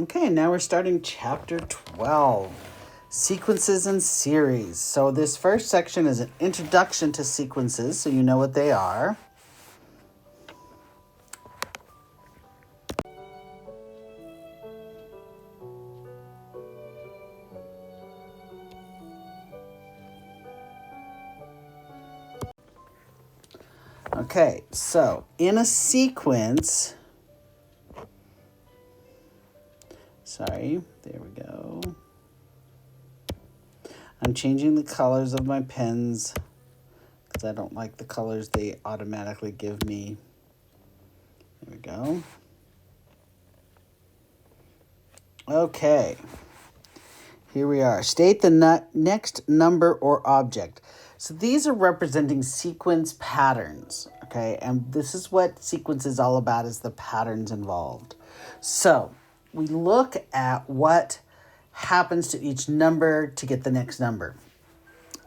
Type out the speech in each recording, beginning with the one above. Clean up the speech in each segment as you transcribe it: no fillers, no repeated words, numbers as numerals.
Okay, now we're starting chapter 12, sequences and series. So this first section is an introduction to sequences, so you know what they are. Okay, so in a sequence, there we go. I'm changing the colors of my pens because I don't like the colors they automatically give me. There we go. Okay, here we are. State the next number or object. So these are representing sequence patterns, okay? And this is what sequence is all about, is the patterns involved. So we look at what happens to each number to get the next number.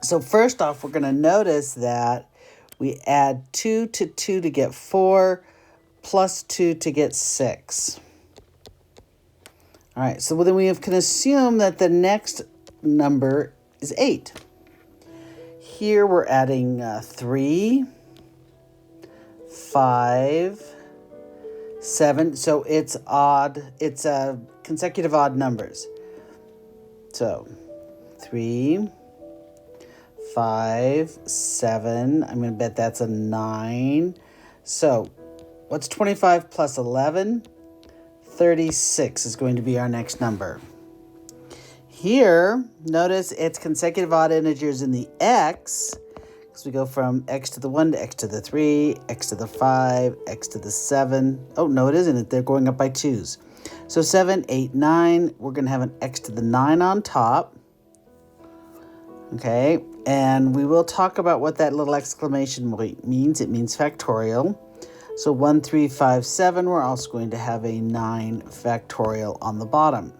So first off, we're going to notice that we add 2 to 2 to get 4, plus 2 to get 6. All right, so then we can assume that the next number is 8. Here we're adding 3, 5, 7. So it's odd. It's consecutive odd numbers. So 3, 5, 7. I'm going to bet that's a 9. So what's 25 plus 11? 36 is going to be our next number. Here, notice it's consecutive odd integers in the x, because we go from x to the 1 to x to the 3, x to the 5, x to the 7. Oh, no, it isn't. They're going up by 2s. So 7, 8, 9, we're going to have an x to the 9 on top. Okay, and we will talk about what that little exclamation point means. It means factorial. So 1, 3, 5, 7, we're also going to have a 9 factorial on the bottom.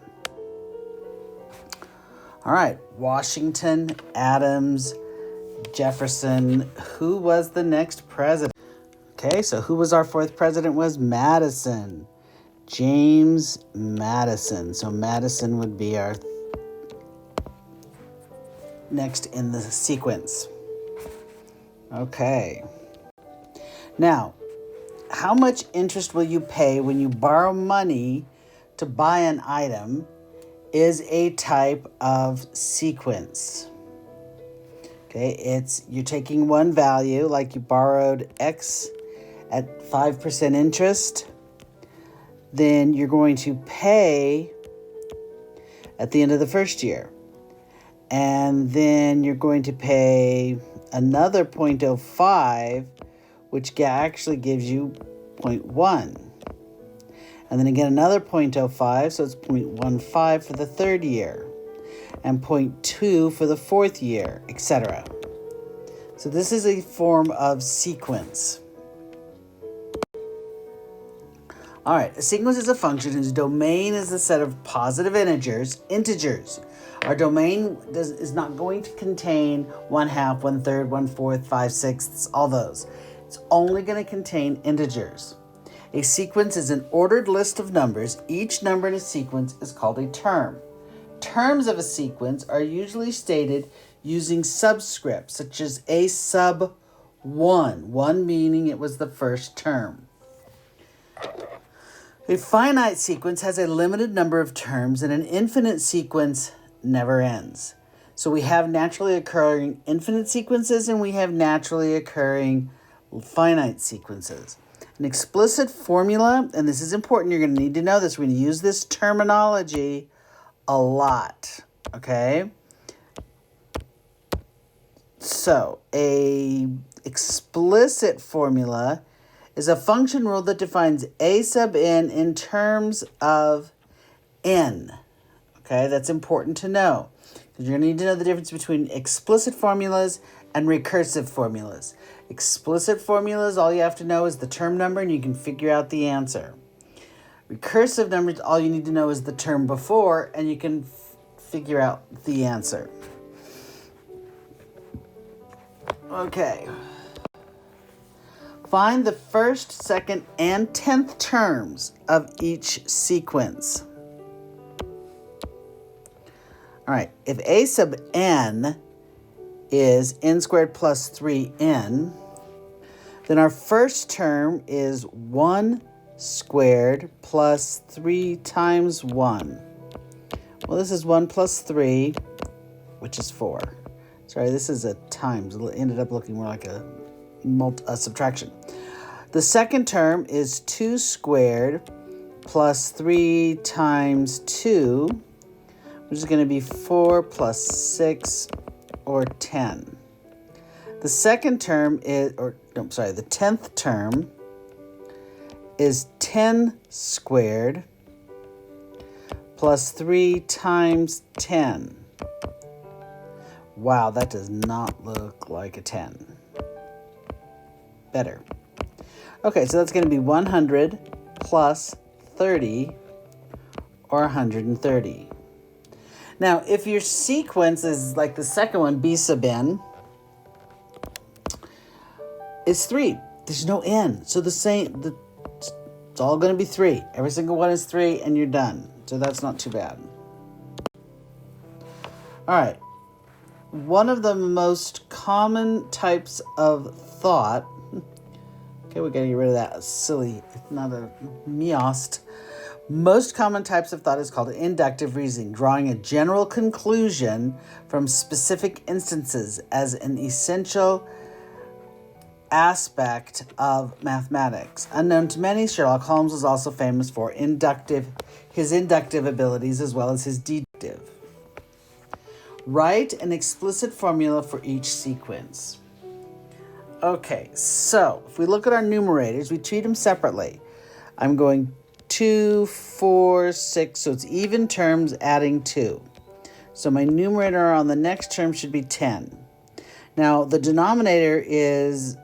All right, Washington, Adams, Jefferson. Who was the next president? Okay, so who was our fourth president? Was Madison. James Madison. So Madison would be our next in the sequence. Okay. Now, how much interest will you pay when you borrow money to buy an item is a type of sequence. Okay, you're taking one value, like you borrowed X at 5% interest, then you're going to pay at the end of the first year. And then you're going to pay another 0.05, which actually gives you 0.1. And then again, another 0.05, so it's 0.15 for the third year, and 0.2 for the fourth year, etc. So this is a form of sequence. All right, a sequence is a function whose domain is a set of positive integers. Our domain is not going to contain 1/2, 1/3, 1/4, 5/6, all those. It's only going to contain integers. A sequence is an ordered list of numbers. Each number in a sequence is called a term. Terms of a sequence are usually stated using subscripts, such as a sub 1, 1 meaning it was the first term. A finite sequence has a limited number of terms, and an infinite sequence never ends. So we have naturally occurring infinite sequences, and we have naturally occurring finite sequences. An explicit formula, and this is important, you're going to need to know this. We're going to use this terminology a lot, okay? So, a explicit formula is a function rule that defines a sub n in terms of n. Okay, that's important to know, because you're going to need to know the difference between explicit formulas and recursive formulas. Explicit formulas, all you have to know is the term number, and you can figure out the answer. Recursive numbers, all you need to know is the term before, and you can figure out the answer. Okay. Find the first, second, and 10th terms of each sequence. All right, if a sub n is n squared plus 3n, then our first term is 1 squared plus 3 times 1. Well, this is 1 plus 3, which is 4. Sorry, this is a times. It ended up looking more like a subtraction. The second term is 2 squared plus 3 times 2, which is going to be 4 plus 6, or 10. The second term is, the 10th term is 10 squared plus 3 times 10. Wow, that does not look like a 10. Better. Okay, so that's going to be 100 plus 30, or 130. Now, if your sequence is like the second one, b sub n, is 3. There's no n. So it's all going to be 3. Every single one is 3, and you're done. So that's not too bad. All right. One of the most common types of thought. Okay, we got to get rid of that silly, not a meost. Most common types of thought is called inductive reasoning, drawing a general conclusion from specific instances as an essential aspect of mathematics. Unknown to many, Sherlock Holmes was also famous for his inductive abilities as well as his deductive. Write an explicit formula for each sequence. Okay, so if we look at our numerators, we treat them separately. I'm going 2, 4, 6, so it's even terms adding 2. So my numerator on the next term should be 10. Now the denominator is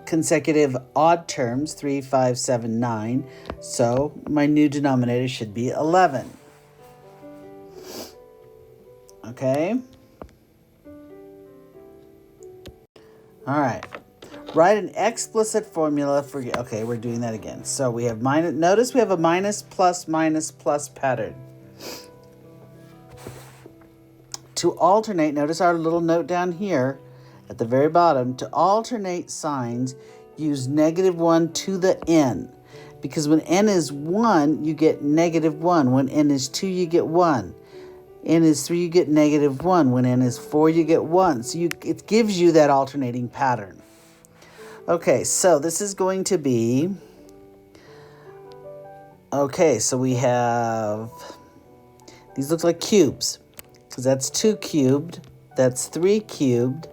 consecutive odd terms, 3, 5, 7, 9. So my new denominator should be 11. Okay? All right. Write an explicit formula for, okay, we're doing that again. So we have minus, notice we have a minus, plus pattern. To alternate, notice our little note down here at the very bottom. To alternate signs, use -1 to the n. Because when n is 1, you get -1. When n is 2, you get 1. N is 3, you get -1. When n is 4, you get 1. So it gives you that alternating pattern. Okay, so this is going to be, okay, so we have, these look like cubes, because that's 2 cubed, that's 3 cubed,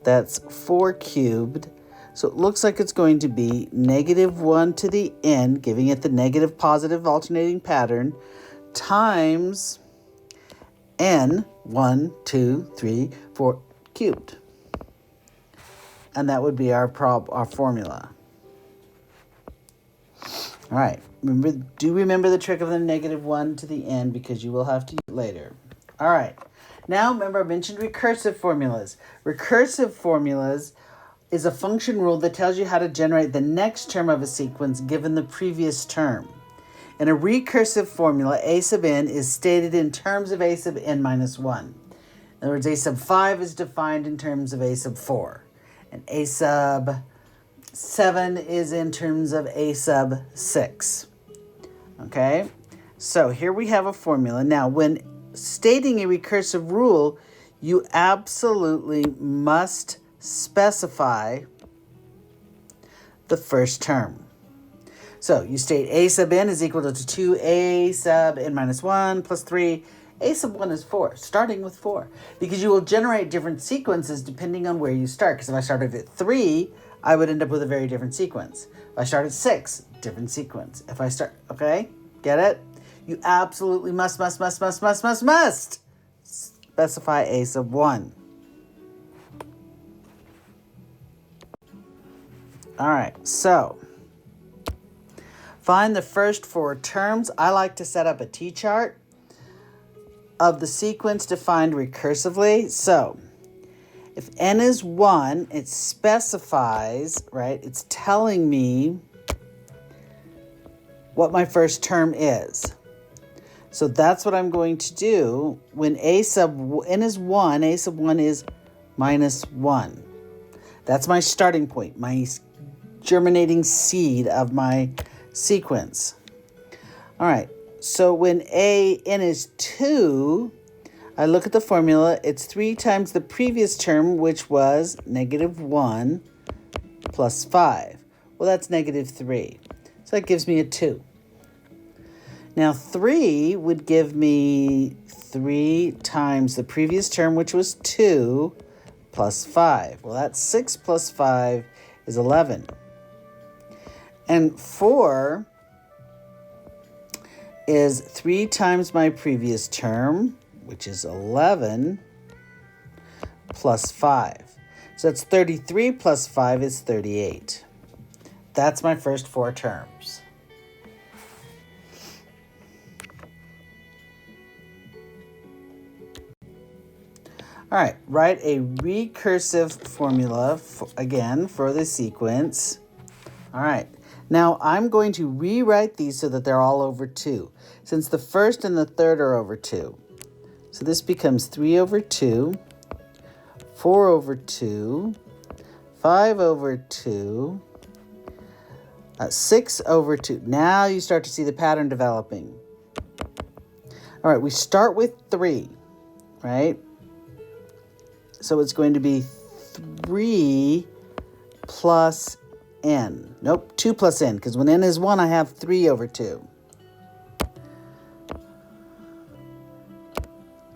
that's 4 cubed. So it looks like it's going to be -1 to the n, giving it the negative positive alternating pattern, times n, 1, 2, 3, 4 cubed. And that would be our formula. All right. Remember the trick of the -1 to the n, because you will have to use it later. All right. Now, remember I mentioned recursive formulas. Recursive formulas is a function rule that tells you how to generate the next term of a sequence given the previous term. In a recursive formula, a sub n is stated in terms of a sub n minus 1. In other words, a sub 5 is defined in terms of a sub 4. And a sub 7 is in terms of a sub 6. Okay? So here we have a formula. Now, when stating a recursive rule, you absolutely must specify the first term. So you state a sub n is equal to 2a sub n minus 1 plus 3. A sub 1 is 4, starting with 4, because you will generate different sequences depending on where you start. Because if I started at 3, I would end up with a very different sequence. If I start at 6, different sequence. If I start, okay, get it? You absolutely must specify a sub 1. All right, so find the first 4 terms. I like to set up a T-chart of the sequence defined recursively. So if n is 1, it specifies, right? It's telling me what my first term is. So that's what I'm going to do. When a sub n is 1, a sub 1 is minus 1. That's my starting point, my germinating seed of my sequence. All right, so when n is 2, I look at the formula. It's 3 times the previous term, which was negative 1 plus 5. Well, that's negative 3. So that gives me a 2. Now 3 would give me 3 times the previous term, which was 2, plus 5. Well, that's 6 plus 5 is 11. And 4 is 3 times my previous term, which is 11, plus 5. So that's 33 plus 5 is 38. That's my first 4 terms. All right, write a recursive formula, again, for the sequence. All right, now I'm going to rewrite these so that they're all over 2, since the first and the third are over 2. So this becomes 3 over 2, 4 over 2, 5 over 2, 6 over 2. Now you start to see the pattern developing. All right, we start with 3, right? So it's going to be 3 plus n. Nope, 2 plus n, because when n is 1, I have 3 over 2.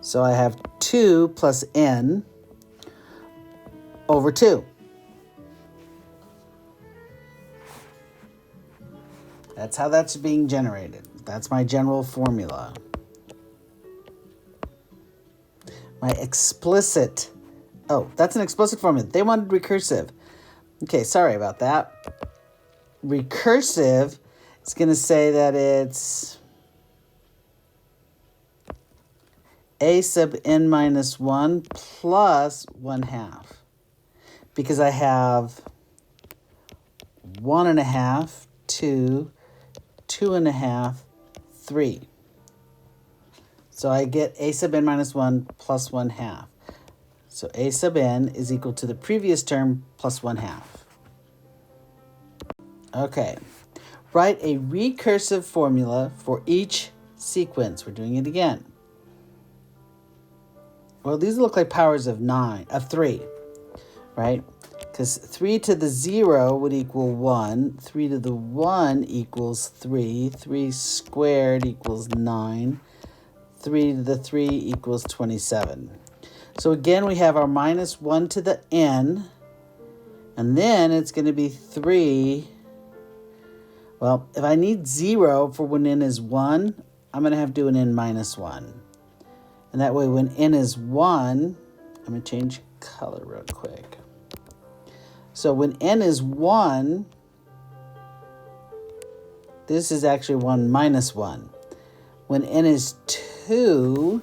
So I have 2 plus n over 2. That's how that's being generated. That's my general formula. My explicit... Oh, that's an explicit formula. They wanted recursive. Okay, sorry about that. Recursive is going to say that it's a sub n minus 1 plus 1/2. Because I have 1.5, 2, 2.5, 3. So I get a sub n minus 1 plus 1/2. So a sub n is equal to the previous term plus 1/2. Okay, write a recursive formula for each sequence. We're doing it again. Well, these look like powers of 3, right? Because 3 to the 0 would equal 1. 3 to the 1 equals 3. 3 squared equals 9. 3 to the 3 equals 27. So again, we have our minus 1 to the n. And then it's going to be 3. Well, if I need 0 for when n is 1, I'm going to have to do an n minus 1. And that way when n is 1, I'm going to change color real quick. So when n is 1, this is actually 1 minus 1. When n is 2,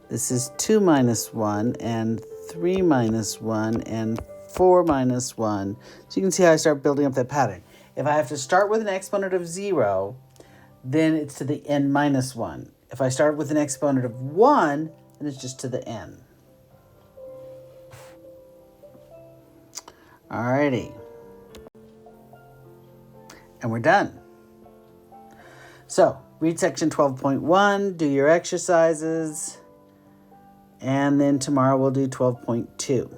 this is 2 minus 1, and 3 minus 1, and 4 minus 1. So you can see how I start building up that pattern. If I have to start with an exponent of 0, then it's to the n minus 1. If I start with an exponent of 1, then it's just to the n. Alrighty. And we're done. So, read section 12.1, do your exercises, and then tomorrow we'll do 12.2.